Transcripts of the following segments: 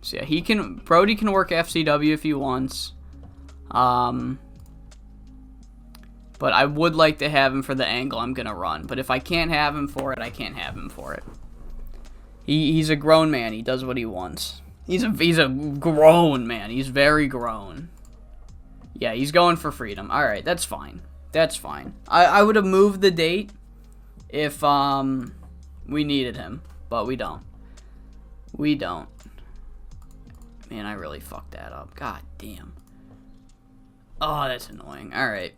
So yeah, Brody can work FCW if he wants. But I would like to have him for the angle I'm going to run. But if I can't have him for it, I can't have him for it. He's a grown man. He does what he wants. He's a grown man. He's very grown. Yeah, he's going for freedom. Alright, that's fine. That's fine. I would have moved the date if we needed him. But we don't. We don't. Man, I really fucked that up. God damn. Oh, that's annoying. Alright.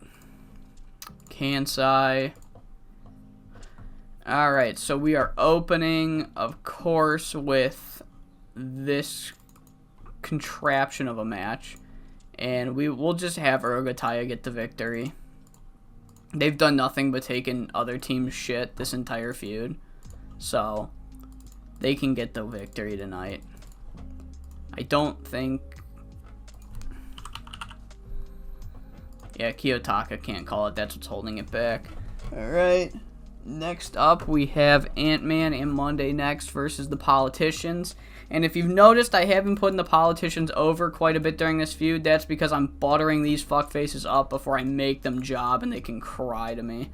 Kansai. Alright, so we are opening, of course, with this contraption of a match. And we'll just have Urogataya get the victory. They've done nothing but taken other teams' shit this entire feud. So, they can get the victory tonight. I don't think... Yeah, Kiyotaka can't call it. That's what's holding it back. Alright. Next up, we have Ant-Man and Monday Next versus the Politicians. And if you've noticed, I have been putting the Politicians over quite a bit during this feud. That's because I'm buttering these fuckfaces up before I make them job, and they can cry to me.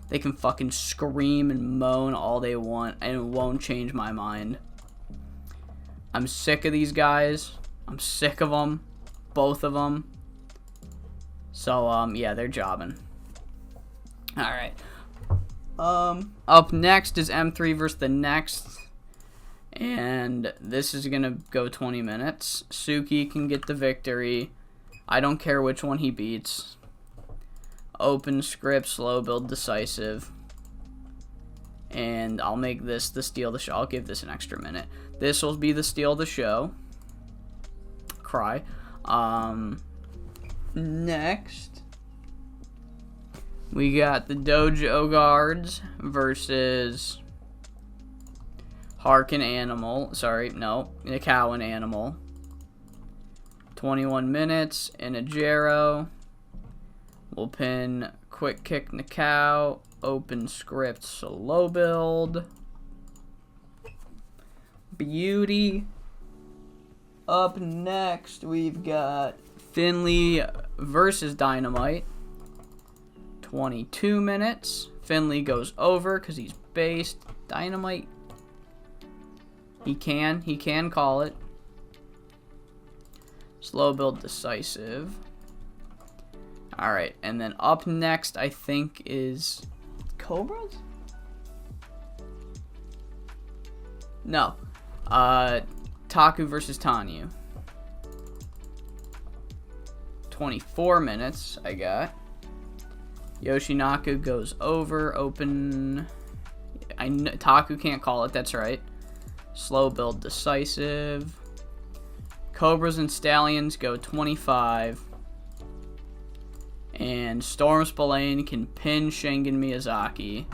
They can fucking scream and moan all they want, and it won't change my mind. I'm sick of these guys. I'm sick of them. Both of them. So, yeah, they're jobbing. Alright. Up next is M3 versus the Next. And this is going to go 20 minutes. SUKI can get the victory. I don't care which one he beats. Open script, slow build, decisive. And I'll make this the steal of the show. I'll give this an extra minute. This will be the steal of the show. Cry. Next, we got the Dojo guards versus Harker and Animal. Sorry, no, Nakao and Animal. 21 minutes in a Jero. We'll pin quick kick Nakao. Open script, slow build. Beauty. Up next, we've got Findlay versus Dynamite. 22 minutes. Findlay goes over because he's based. Dynamite, he can call it. Slow build, decisive. Alright, and then up next, I think, is Cobras? No. Taku versus Tanyu. 24 minutes, I got. Yoshinaka goes over, open. Taku can't call it, that's right. Slow build, decisive. Cobras and Stallions go 25. And Storm Spillane can pin Shingen Miyazaki.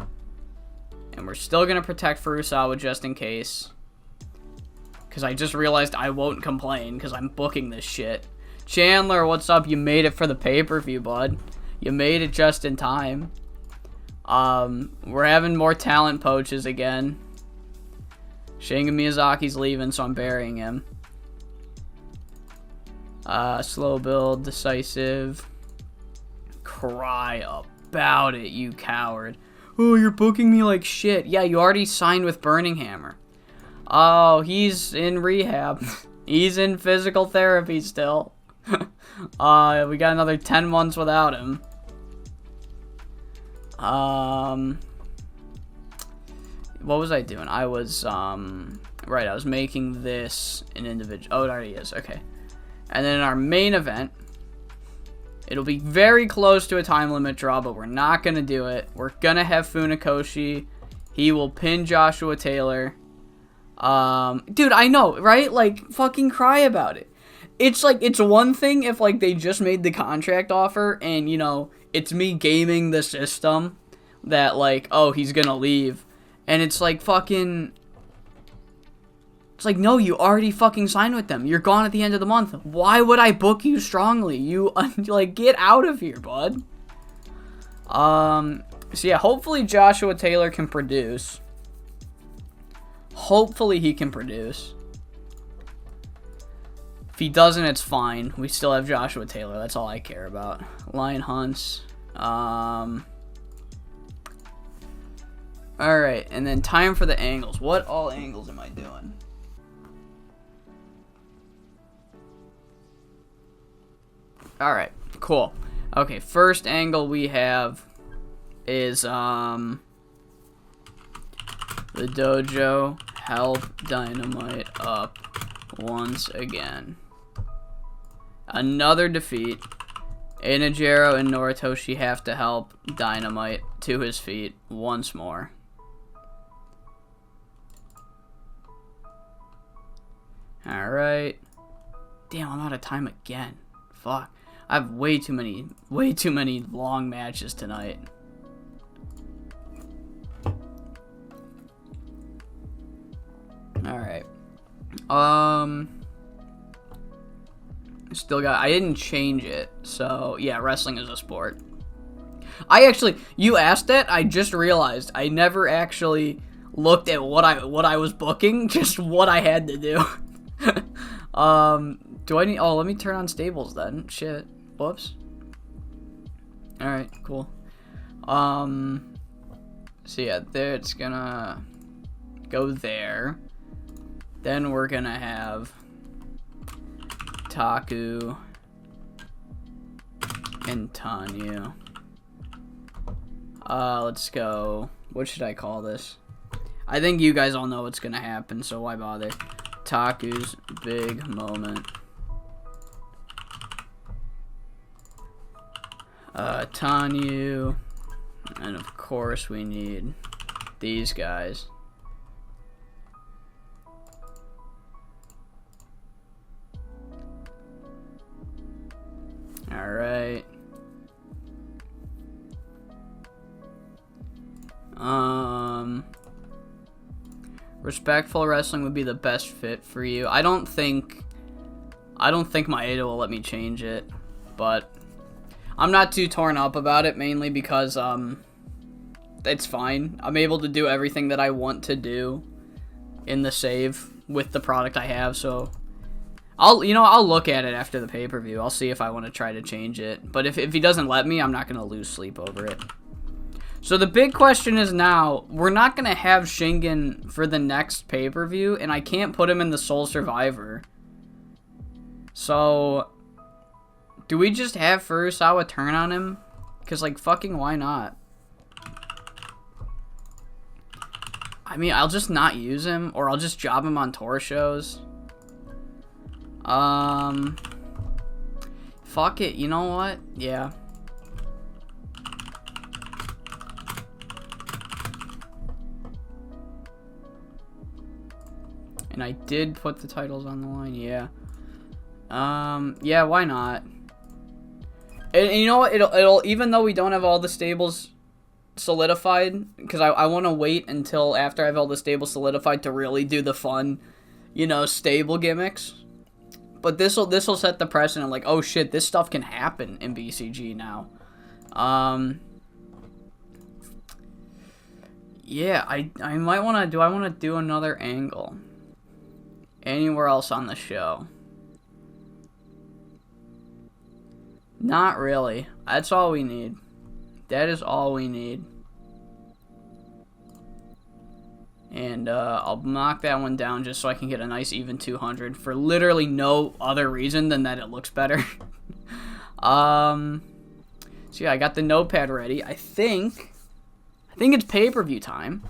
And we're still going to protect Furusawa just in case. Because I just realized I won't complain because I'm booking this shit. Chandler, what's up? You made it for the pay-per-view, bud. You made it just in time. We're having more talent poaches again. Shingen Miyazaki's leaving, so I'm burying him. Slow build, decisive. Cry about it, you coward. Oh, you're booking me like shit. Yeah, you already signed with Burning Hammer. Oh, he's in rehab. He's in physical therapy still. We got another 10 months without him. What was I doing? I was, right, I was making this an individual. Oh, it already is. Okay. And then in our main event, it'll be very close to a time limit draw, but we're not going to do it. We're going to have Funakoshi. He will pin Joshua Taylor. Dude, I know, right? Like, fucking cry about it. It's like, it's one thing if, like, they just made the contract offer and, you know, it's me gaming the system that, like, oh, he's gonna leave. And it's like, fucking... It's like, no, you already fucking signed with them. You're gone at the end of the month. Why would I book you strongly? You, like, get out of here, bud. So, yeah, hopefully Joshua Taylor can produce. Hopefully he can produce. he doesn't, it's fine. We still have Joshua Taylor. That's all I care about. Lion Hunts. Alright, and then time for the angles. What all angles am I doing? Alright, cool. Okay, first angle we have is, the Dojo help Dynamite up once again. Another defeat. Inajiro and Noritoshi have to help Dynamite to his feet once more. Alright. Damn, I'm out of time again. Fuck. I have way too many long matches tonight. Alright. Still got, I didn't change it, so yeah, wrestling is a sport. You asked that, I just realized I never actually looked at what I was booking, just what I had to do. Do I need, oh, let me turn on stables then, shit, whoops. Alright, cool. So yeah, there, it's gonna go there. Then we're gonna have Taku and Tanyu. Let's go. What should I call this? I think you guys all know what's gonna happen, so why bother? Taku's big moment. Tanyu. And of course we need these guys. Alright. Respectful wrestling would be the best fit for you. I don't think Maeda will let me change it, but I'm not too torn up about it, mainly because it's fine. I'm able to do everything that I want to do in the save with the product I have, so I'll look at it after the pay-per-view. I'll see if I want to try to change it. But if he doesn't let me, I'm not going to lose sleep over it. So the big question is now, we're not going to have Shingen for the next pay-per-view, and I can't put him in the Sole Survivor. So, do we just have Furusawa turn on him? Because, like, fucking why not? I mean, I'll just not use him, or I'll just job him on tour shows. Fuck it, you know what? Yeah. And I did put the titles on the line, yeah. Yeah, why not? And you know what? It'll even though we don't have all the stables solidified, because I want to wait until after I have all the stables solidified to really do the fun, stable gimmicks. But this'll set the precedent, like, oh shit, this stuff can happen in BCG now. Yeah, I might want to, do I want to do another angle? Anywhere else on the show? Not really. That's all we need. That is all we need. And I'll knock that one down just so I can get a nice even 200 for literally no other reason than that it looks better. So yeah, I got the notepad ready. I think it's pay-per-view time.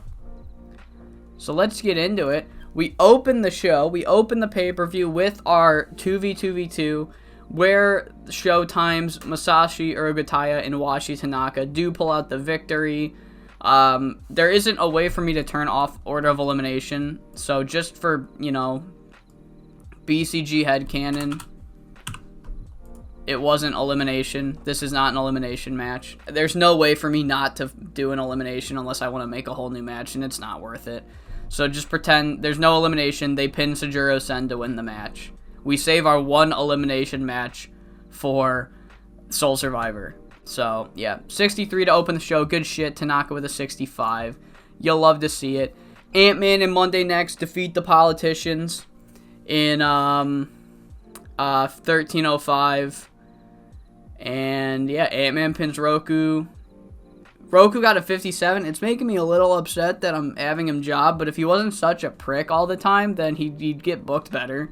So let's get into it. We open the show. We open the pay-per-view with our 2v2v2 where Showtime's Masashi Urogataya and Washi Tanaka do pull out the victory. There isn't a way for me to turn off Order of Elimination, so just for, BCG headcanon, it wasn't elimination. This is not an elimination match. There's no way for me not to do an elimination unless I want to make a whole new match, and it's not worth it. So just pretend there's no elimination. They pin Sajuro Sen to win the match. We save our one elimination match for Sole Survivor. So, yeah, 63 to open the show. Good shit. Tanaka with a 65. You'll love to see it. Ant-Man and Monday Next defeat the Politicians in 13:05. And yeah, Ant-Man pins Roku. Roku got a 57. It's making me a little upset that I'm having him job, but if he wasn't such a prick all the time, then he'd get booked better.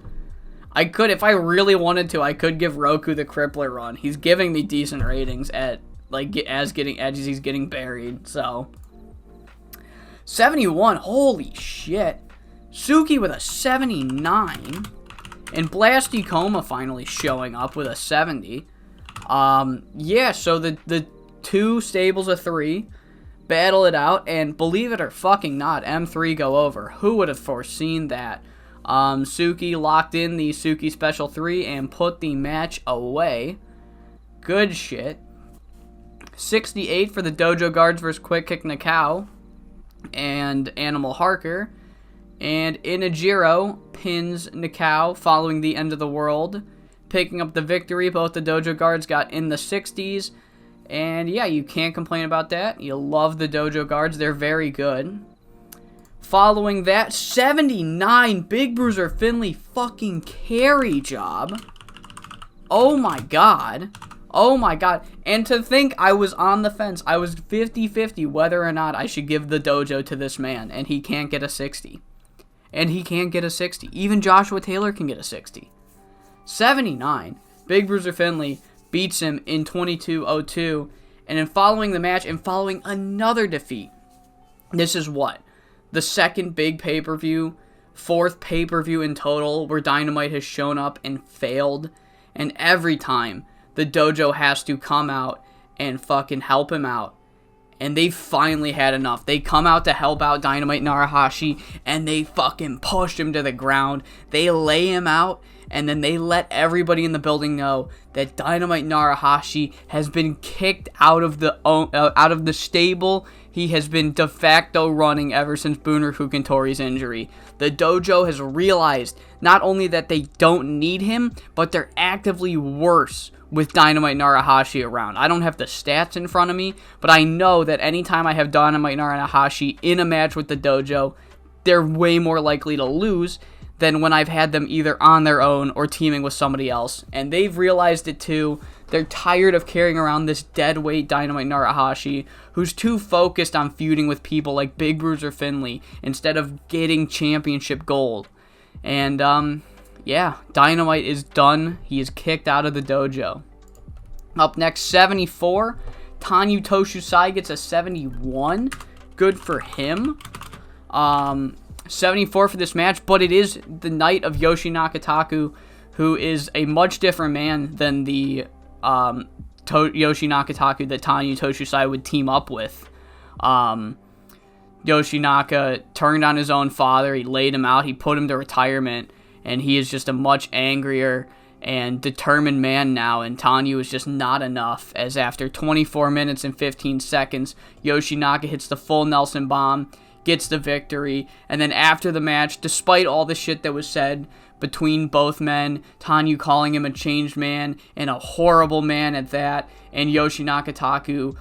I could, if I really wanted to, I could give Roku the Crippler run. He's giving me decent ratings at as he's getting buried. So 71. Holy shit. SUKI with a 79. And Blasty Coma finally showing up with a 70. Yeah, so the two stables of 3 battle it out, and believe it or fucking not, M3 go over. Who would have foreseen that? SUKI locked in the SUKI Special 3 and put the match away. Good shit. 68 for the Dojo Guards versus Quick Kick Nakao and Animal Harker. And Inajiro pins Nakao following the end of the world, picking up the victory. Both the Dojo Guards got in the 60s. And yeah, you can't complain about that. You love the Dojo Guards. They're very good. Following that, 79, Big Bruiser Findlay fucking carry job. Oh my god. Oh my god. And to think I was on the fence. I was 50-50 whether or not I should give the dojo to this man. And he can't get a 60. And he can't get a 60. Even Joshua Taylor can get a 60. 79. Big Bruiser Findlay beats him in 22:02. And then following the match and following another defeat. This is what? The second big pay-per-view, 4th pay-per-view in total where Dynamite has shown up and failed. And every time the dojo has to come out and fucking help him out. And they finally had enough. They come out to help out Dynamite Narahashi, and they fucking push him to the ground. They lay him out, and then they let everybody in the building know that Dynamite Narahashi has been kicked out of the stable. He has been de facto running ever since Bunraku Kentori's injury. The dojo has realized not only that they don't need him, but they're actively worse with Dynamite Narahashi around. I don't have the stats in front of me, but I know that anytime I have Dynamite Narahashi in a match with the dojo, they're way more likely to lose than when I've had them either on their own or teaming with somebody else. And they've realized it too. They're tired of carrying around this deadweight Dynamite Narahashi who's too focused on feuding with people like Big Bruiser Findlay instead of getting championship gold. And, yeah, Dynamite is done. He is kicked out of the dojo. Up next, 74. Tanyu Toshusai gets a 71. Good for him. 74 for this match, but it is the night of Yoshinaka Taku, who is a much different man than the Yoshinaka Taku that Tanyu Toshusai would team up with. Yoshinaka turned on his own father. He laid him out. He put him to retirement. And he is just a much angrier and determined man now. And Tanyu is just not enough. As after 24 minutes and 15 seconds, Yoshinaka hits the full Nelson bomb, gets the victory. And then after the match, despite all the shit that was said between both men, Tanyu calling him a changed man and a horrible man at that, and Yoshinaka Taku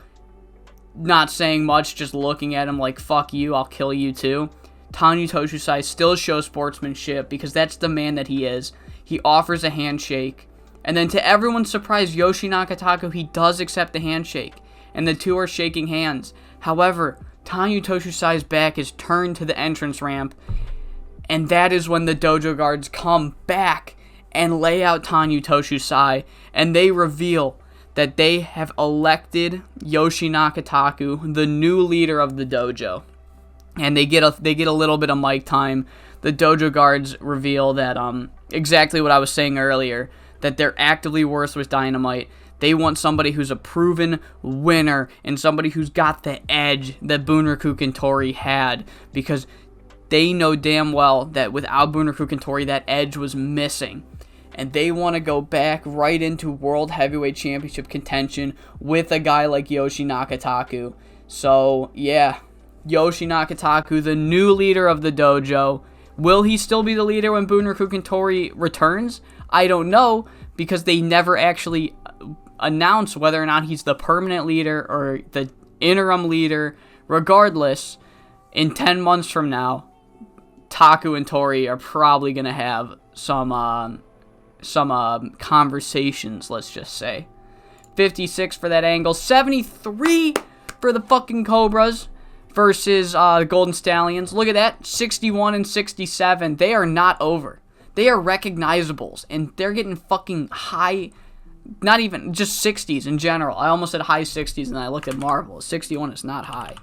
not saying much, just looking at him like, fuck you, I'll kill you too. Tanyu Toshusai still shows sportsmanship because that's the man that he is. He offers a handshake. And then to everyone's surprise, Yoshinaka Taku, he does accept the handshake. And the two are shaking hands. However, Tanyu Toshusai's back is turned to the entrance ramp. And that is when the dojo guards come back and lay out Tanyu Toshusai. And they reveal that they have elected Yoshinaka Taku the new leader of the dojo. And they get a little bit of mic time. The dojo guards reveal that exactly what I was saying earlier, that they're actively worse with Dynamite. They want somebody who's a proven winner and somebody who's got the edge that Bunraku Kentori had, because they know damn well that without Bunraku Kentori, that edge was missing. And they want to go back right into World Heavyweight Championship contention with a guy like Yoshinaka Taku. So, yeah, Yoshinaka Taku, the new leader of the dojo. Will he still be the leader when Bunraku Kentori returns? I don't know, because they never actually announce whether or not he's the permanent leader or the interim leader. Regardless, in 10 months from now, Taku and Tori are probably going to have some conversations, let's just say. 56 for that angle. 73 for the fucking Cobras versus the Golden Stallions. Look at that. 61 and 67. They are not over. They are recognizables, and they're getting fucking high, not even, just 60s in general. I almost said high 60s, and I looked at Marvel. 61 is not high.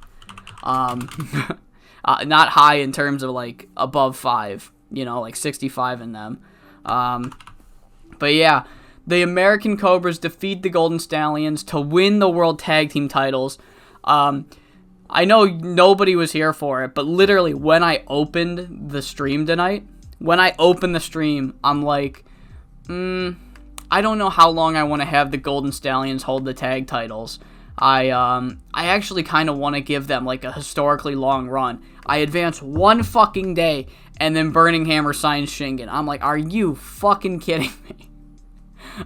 Not high in terms of, like, above 5, like 65 in them. But yeah, the American Cobras defeat the Golden Stallions to win the World Tag Team titles. I know nobody was here for it, but literally when I opened the stream tonight, I'm like, I don't know how long I want to have the Golden Stallions hold the tag titles. I actually kind of want to give them like a historically long run. I advance one fucking day, and then Burning Hammer signs Shingen. I'm like, are you fucking kidding me?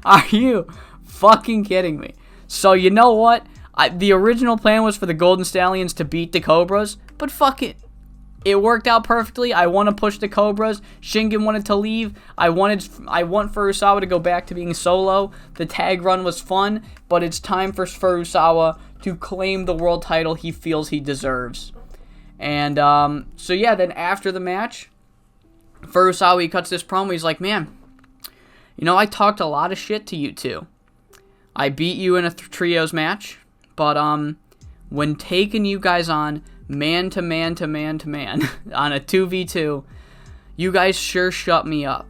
Are you fucking kidding me? So you know what? The original plan was for the Golden Stallions to beat the Cobras, but fuck it. It worked out perfectly. I want to push the Cobras. Shingen wanted to leave. I want Furusawa to go back to being solo. The tag run was fun, but it's time for Furusawa to claim the world title he feels he deserves. And so yeah, then after the match, Furusawa, he cuts this promo. He's like, man, I talked a lot of shit to you two. I beat you in a trios match, but when taking you guys on man to man to man to man on a 2v2, you guys sure shut me up.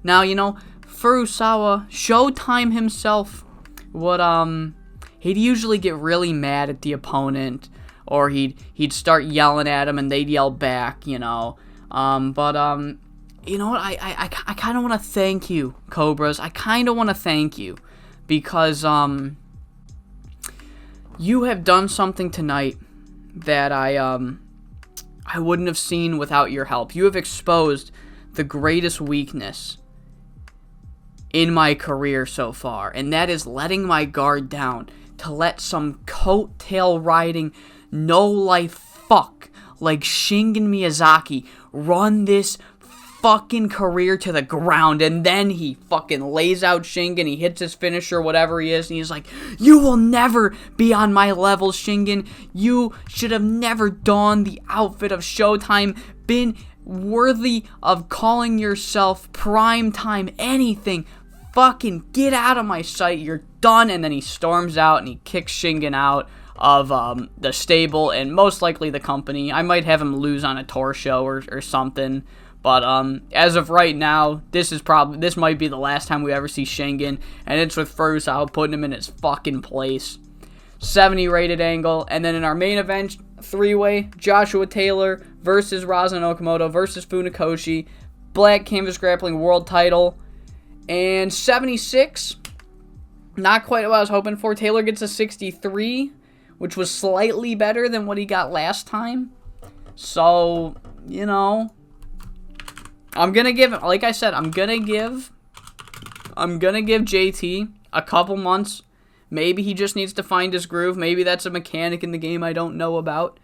Now, Furusawa, Showtime himself, he'd usually get really mad at the opponent, or he'd start yelling at him and they'd yell back, you know what, I kind of want to thank you, Cobras. I kind of want to thank you because you have done something tonight that I wouldn't have seen without your help. You have exposed the greatest weakness in my career so far, and that is letting my guard down to let some coattail riding, no-life fuck like Shingen Miyazaki run this fucking career to the ground, and then he fucking lays out Shingen, he hits his finisher, whatever he is, and he's like, you will never be on my level, Shingen. You should have never donned the outfit of Showtime, been worthy of calling yourself primetime anything. Fucking get out of my sight, you're done. And then he storms out and he kicks Shingen out of the stable and most likely the company. I might have him lose on a tour show or something. But as of right now, this might be the last time we ever see Shingen, and it's with Furusawa putting him in his fucking place. 70 rated angle, and then in our main event, 3-way, Joshua Taylor versus Razan Okamoto versus Funakoshi, Black Canvas Grappling World Title, and 76, not quite what I was hoping for. Taylor gets a 63, which was slightly better than what he got last time. So, I'm going to give, like I said, I'm going to give JT a couple months. Maybe he just needs to find his groove. Maybe that's a mechanic in the game I don't know about.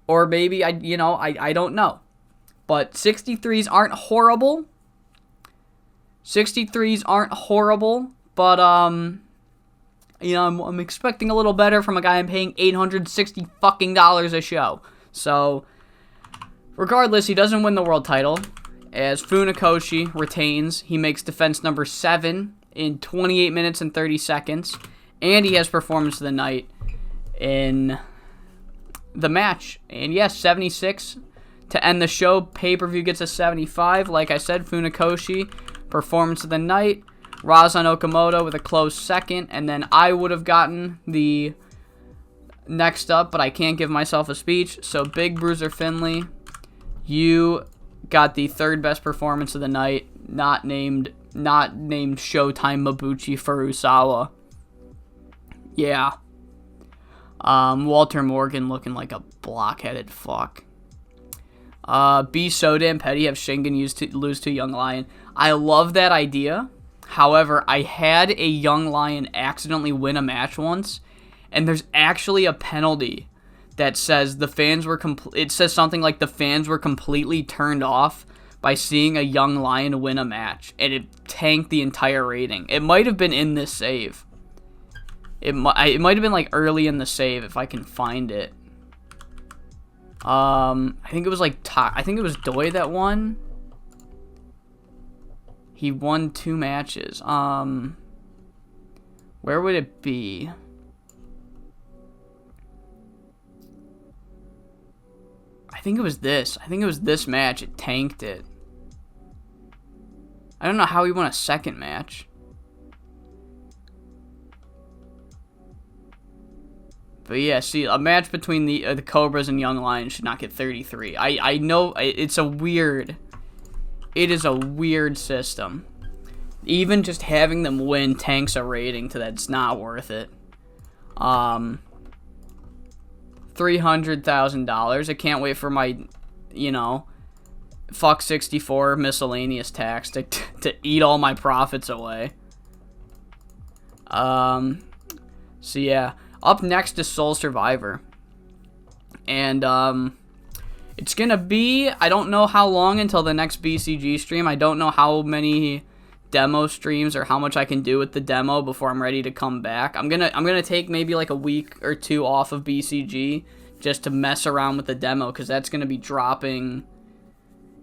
Or maybe, I don't know. But 63s aren't horrible. 63s aren't horrible. But, I'm expecting a little better from a guy I'm paying $860 fucking a show. So, regardless, he doesn't win the world title. As Funakoshi retains, he makes defense number 7 in 28 minutes and 30 seconds. And he has performance of the night in the match. And yes, 76 to end the show. Pay-per-view gets a 75. Like I said, Funakoshi, performance of the night. Razan Okamoto with a close second. And then I would have gotten the next up, but I can't give myself a speech. So Big Bruiser Findlay, you got the third best performance of the night, not named Showtime Mabuchi Furusawa. Yeah. Walter Morgan looking like a blockheaded fuck. Be so damn petty, have Shingen lose to Young Lion. I love that idea. However, I had a Young Lion accidentally win a match once, and there's actually a penalty that says it says something like the fans were completely turned off by seeing a young lion win a match, and it tanked the entire rating. It might have been in this save. It might have been like early in the save if I can find it. I think it was like I think it was Doi that won. He won 2 matches. Where would it be? I think it was this. I think it was this match. It tanked it. I don't know how he won a second match. But yeah, see, a match between the Cobras and Young Lions should not get 33. I know it's a weird. It is a weird system. Even just having them win tanks a rating to that's not worth it. $300,000. I can't wait for my, you know, fuck 64 miscellaneous tax to eat all my profits away. So yeah, up next is Soul Survivor, and it's gonna be, I don't know how long until the next BCG stream. I don't know how many demo streams or how much I can do with the demo before I'm ready to come back. I'm gonna take maybe like a week or 2 off of BCG just to mess around with the demo, because that's gonna be dropping.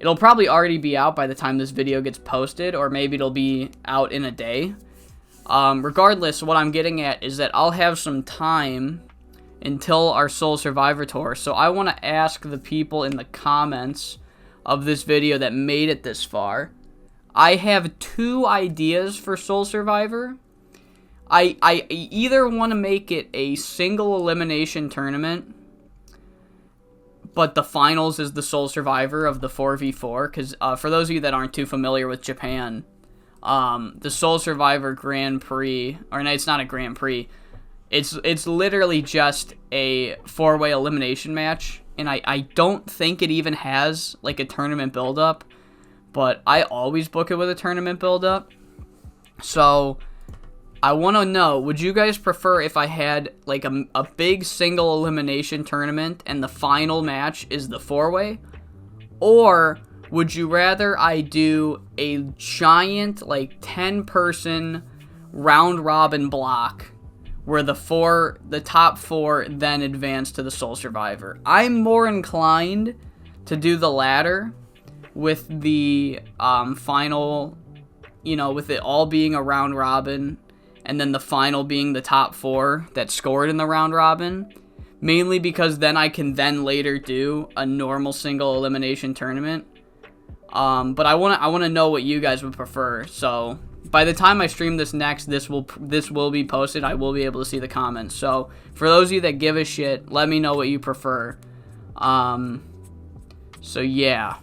It'll probably already be out by the time this video gets posted, or maybe it'll be out in a day. Regardless, what I'm getting at is that I'll have some time until our Soul Survivor tour, so I want to ask the people in the comments of this video that made it this far. I have 2 ideas for Soul Survivor. I either want to make it a single elimination tournament, but the finals is the Soul Survivor of the 4v4, because for those of you that aren't too familiar with Japan, the Soul Survivor Grand Prix, or no, it's not a Grand Prix, it's literally just a 4-way elimination match, and I don't think it even has like a tournament build-up, but I always book it with a tournament build-up. So I want to know, would you guys prefer if I had like a big single elimination tournament and the final match is the 4-way? Or would you rather I do a giant like 10-person round-robin block where the top 4 then advance to the Soul Survivor? I'm more inclined to do the latter, with the final, you know, with it all being a round robin, and then the final being the top 4 that scored in the round robin, mainly because then I can then later do a normal single elimination tournament. But I want to know what you guys would prefer. So by the time I stream this next, this will be posted. I will be able to see the comments. So for those of you that give a shit, let me know what you prefer. So yeah.